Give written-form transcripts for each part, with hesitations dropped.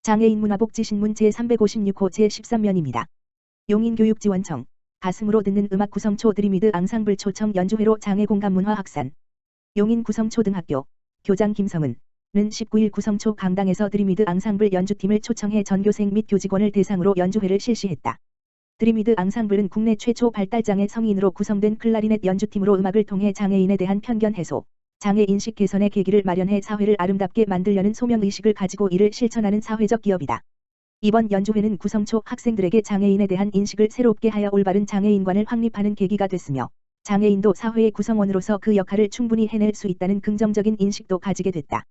장애인 문화복지신문 제356호 제13면입니다. 용인교육지원청 가슴으로 듣는 음악 구성초 드림위드 앙상블 초청 연주회로 장애 공감 문화 확산. 용인 구성초등학교 교장 김성은 19일 구성초 강당에서 드림위드 앙상블 연주팀을 초청해 전교생 및 교직원을 대상으로 연주회를 실시했다. 드림위드 앙상블은 국내 최초 발달장애 성인으로 구성된 클라리넷 연주팀으로 음악을 통해 장애인에 대한 편견 해소, 장애 인식 개선의 계기를 마련해 사회를 아름답게 만들려는 소명의식을 가지고 이를 실천하는 사회적 기업이다. 이번 연주회는 구성초 학생들에게 장애인에 대한 인식을 새롭게 하여 올바른 장애인관을 확립하는 계기가 됐으며 장애인도 사회의 구성원으로서 그 역할을 충분히 해낼 수 있다는 긍정적인 인식도 가지게 됐다.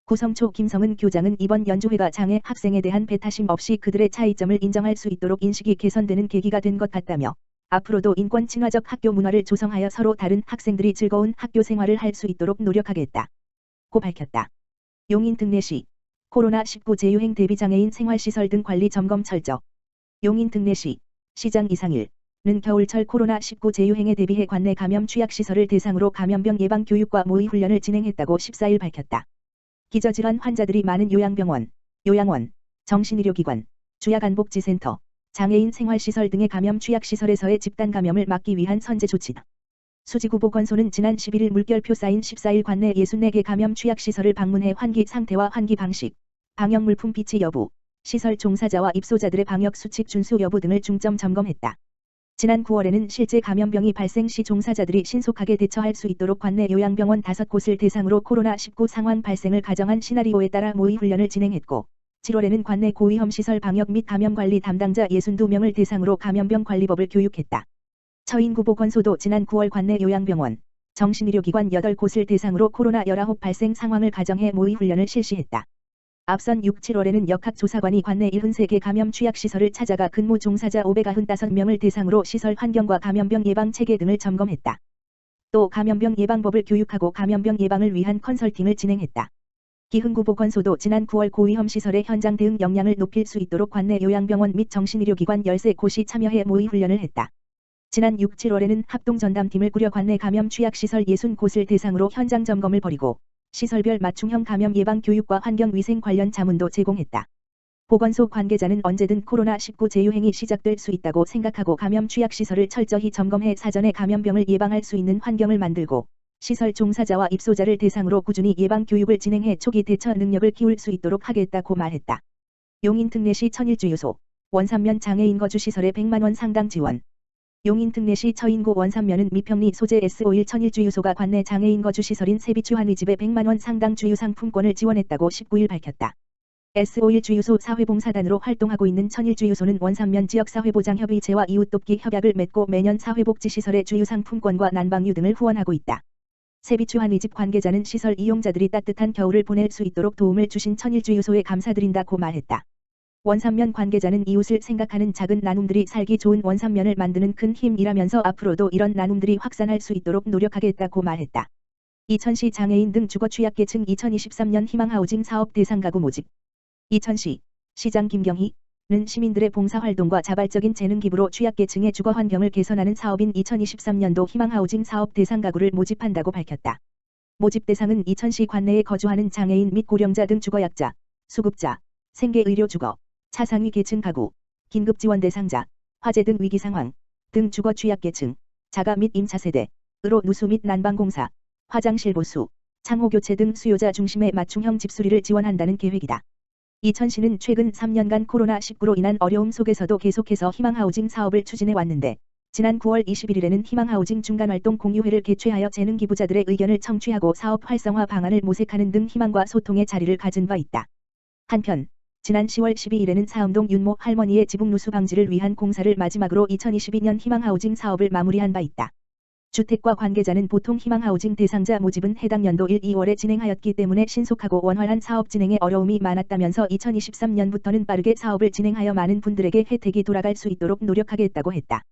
구성초 김성은 교장은 이번 연주회가 장애 학생에 대한 배타심 없이 그들의 차이점을 인정할 수 있도록 인식이 개선되는 계기가 된 것 같다며 앞으로도 인권 친화적 학교 문화를 조성하여 서로 다른 학생들이 즐거운 학교 생활을 할 수 있도록 노력하겠다고 밝혔다. 용인 등내시 코로나19 재유행 대비 장애인 생활시설 등 관리 점검 철저. 용인 등내시 시장 이상일은 겨울철 코로나19 재유행에 대비해 관내 감염 취약시설을 대상으로 감염병 예방 교육과 모의 훈련을 진행했다고 14일 밝혔다. 기저질환 환자들이 많은 요양병원, 요양원, 정신의료기관, 주야간복지센터, 장애인 생활시설 등의 감염 취약시설에서의 집단 감염을 막기 위한 선제 조치다. 수지구 보건소는 지난 11일 물결표 쌓인 14일 관내 64개 감염 취약시설을 방문해 환기 상태와 환기 방식, 방역물품 비치 여부, 시설 종사자와 입소자들의 방역 수칙 준수 여부 등을 중점 점검했다. 지난 9월에는 실제 감염병이 발생 시 종사자들이 신속하게 대처할 수 있도록 관내 요양병원 5곳을 대상으로 코로나19 상황 발생을 가정한 시나리오에 따라 모의 훈련을 진행했고 7월에는 관내 고위험시설 방역 및 감염관리 담당자 62명을 대상으로 감염병 관리법을 교육했다. 처인구 보건소도 지난 9월 관내 요양병원, 정신의료기관 8곳을 대상으로 코로나19 발생 상황을 가정해 모의 훈련을 실시했다. 앞선 6, 7월에는 역학조사관이 관내 73개 감염 취약시설을 찾아가 근무 종사자 595명을 대상으로 시설 환경과 감염병 예방 체계 등을 점검했다. 또 감염병 예방법을 교육하고 감염병 예방을 위한 컨설팅을 진행했다. 기흥구 보건소도 지난 9월 고위험 시설의 현장 대응 역량을 높일 수 있도록 관내 요양병원 및 정신의료기관 13곳이 참여해 모의 훈련을 했다. 지난 6, 7월에는 합동전담팀을 꾸려 관내 감염 취약시설 60곳을 대상으로 현장 점검을 벌이고 시설별 맞춤형 감염 예방 교육과 환경위생 관련 자문도 제공했다. 보건소 관계자는 언제든 코로나19 재유행이 시작될 수 있다고 생각하고 감염 취약시설을 철저히 점검해 사전에 감염병을 예방할 수 있는 환경을 만들고 시설 종사자와 입소자를 대상으로 꾸준히 예방 교육을 진행해 초기 대처 능력을 키울 수 있도록 하겠다고 말했다. 용인 특례시 천일주유소 원산면 장애인 거주시설에 100만원 상당 지원. 용인 특례시 처인구 원산면은 미평리 소재 S51 천일주유소가 관내 장애인 거주시설인 세비추한의 집에 100만원 상당 주유상품권을 지원했다고 19일 밝혔다. S51 주유소 사회봉사단으로 활동하고 있는 천일주유소는 원산면 지역사회보장협의체와 이웃돕기 협약을 맺고 매년 사회복지시설의 주유상품권과 난방유 등을 후원하고 있다. 세비추한의 집 관계자는 시설 이용자들이 따뜻한 겨울을 보낼 수 있도록 도움을 주신 천일주유소에 감사드린다고 말했다. 원산면 관계자는 이웃을 생각하는 작은 나눔들이 살기 좋은 원산면을 만드는 큰 힘이라면서 앞으로도 이런 나눔들이 확산할 수 있도록 노력하겠다고 말했다. 이천시 장애인 등 주거 취약계층 2023년 희망하우징 사업 대상 가구 모집. 이천시 시장 김경희는 시민들의 봉사활동과 자발적인 재능 기부로 취약계층의 주거 환경을 개선하는 사업인 2023년도 희망하우징 사업 대상 가구를 모집한다고 밝혔다. 모집 대상은 이천시 관내에 거주하는 장애인 및 고령자 등 주거약자, 수급자, 생계의료주거, 차상위 계층 가구, 긴급지원 대상자, 화재 등 위기상황 등 주거 취약계층, 자가 및 임차 세대로 누수 및 난방공사, 화장실 보수, 창호교체 등 수요자 중심의 맞춤형 집수리를 지원한다는 계획이다. 이천시는 최근 3년간 코로나19로 인한 어려움 속에서도 계속해서 희망하우징 사업을 추진해 왔는데 지난 9월 21일에는 희망하우징 중간활동 공유회를 개최하여 재능 기부자들의 의견을 청취하고 사업 활성화 방안을 모색하는 등 희망과 소통의 자리를 가진 바 있다. 한편 지난 10월 12일에는 사음동 윤모 할머니의 지붕 누수 방지를 위한 공사를 마지막으로 2022년 희망하우징 사업을 마무리한 바 있다. 주택과 관계자는 보통 희망하우징 대상자 모집은 해당 연도 1, 2월에 진행하였기 때문에 신속하고 원활한 사업 진행에 어려움이 많았다면서 2023년부터는 빠르게 사업을 진행하여 많은 분들에게 혜택이 돌아갈 수 있도록 노력하겠다고 했다.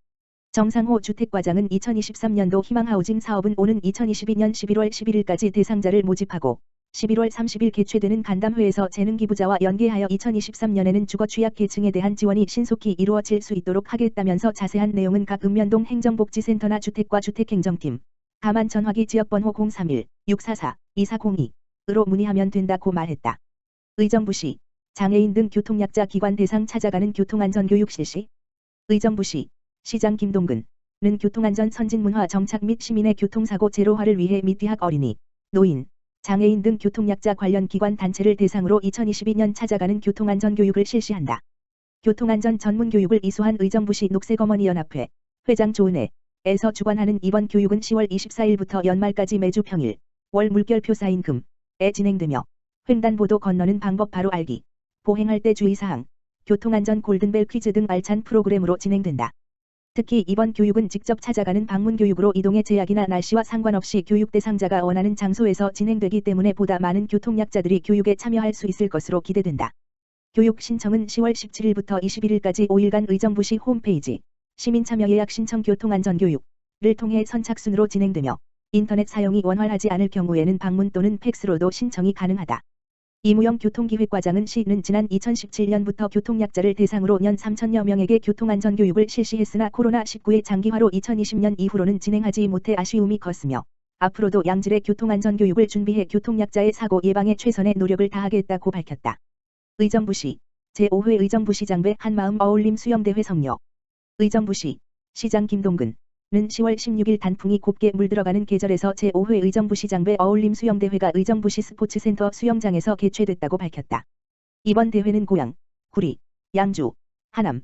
정상호 주택과장은 2023년도 희망하우징 사업은 오는 2022년 11월 11일까지 대상자를 모집하고 11월 30일 개최되는 간담회에서 재능기부자와 연계하여 2023년에는 주거 취약계층에 대한 지원이 신속히 이루어질 수 있도록 하겠다면서 자세한 내용은 각 읍면동 행정복지센터나 주택과 주택행정팀, 다만 전화기 지역번호 031-644-2402으로 문의하면 된다고 말했다. 의정부시 장애인 등 교통약자 기관 대상 찾아가는 교통안전교육 실시. 의정부시 시장 김동근은 교통안전 선진문화 정착 및 시민의 교통사고 제로화를 위해 미디학 어린이, 노인, 장애인 등 교통약자 관련 기관 단체를 대상으로 2022년 찾아가는 교통안전교육을 실시한다. 교통안전 전문교육을 이수한 의정부시 녹색어머니연합회 회장 조은혜에서 주관하는 이번 교육은 10월 24일부터 연말까지 매주 평일 월 물결표 쌓인 금에 진행되며 횡단보도 건너는 방법 바로 알기, 보행할 때 주의사항, 교통안전 골든벨 퀴즈 등 알찬 프로그램으로 진행된다. 특히 이번 교육은 직접 찾아가는 방문교육으로 이동의 제약이나 날씨와 상관없이 교육 대상자가 원하는 장소에서 진행되기 때문에 보다 많은 교통약자들이 교육에 참여할 수 있을 것으로 기대된다. 교육 신청은 10월 17일부터 21일까지 5일간 의정부시 홈페이지 시민참여 예약 신청 교통안전교육을 통해 선착순으로 진행되며 인터넷 사용이 원활하지 않을 경우에는 방문 또는 팩스로도 신청이 가능하다. 이무영 교통기획과장은 시는 지난 2017년부터 교통약자를 대상으로 연 3천여 명에게 교통안전교육을 실시했으나 코로나19의 장기화로 2020년 이후로는 진행하지 못해 아쉬움이 컸으며 앞으로도 양질의 교통안전교육을 준비해 교통약자의 사고 예방에 최선의 노력을 다하겠다고 밝혔다. 의정부시 제5회 의정부시장배 한마음 어울림 수영대회 성료. 의정부시 시장 김동근은 10월 16일 단풍이 곱게 물들어가는 계절에서 제5회 의정부시장배 어울림 수영대회가 의정부시 스포츠센터 수영장에서 개최됐다고 밝혔다. 이번 대회는 고양, 구리, 양주, 하남,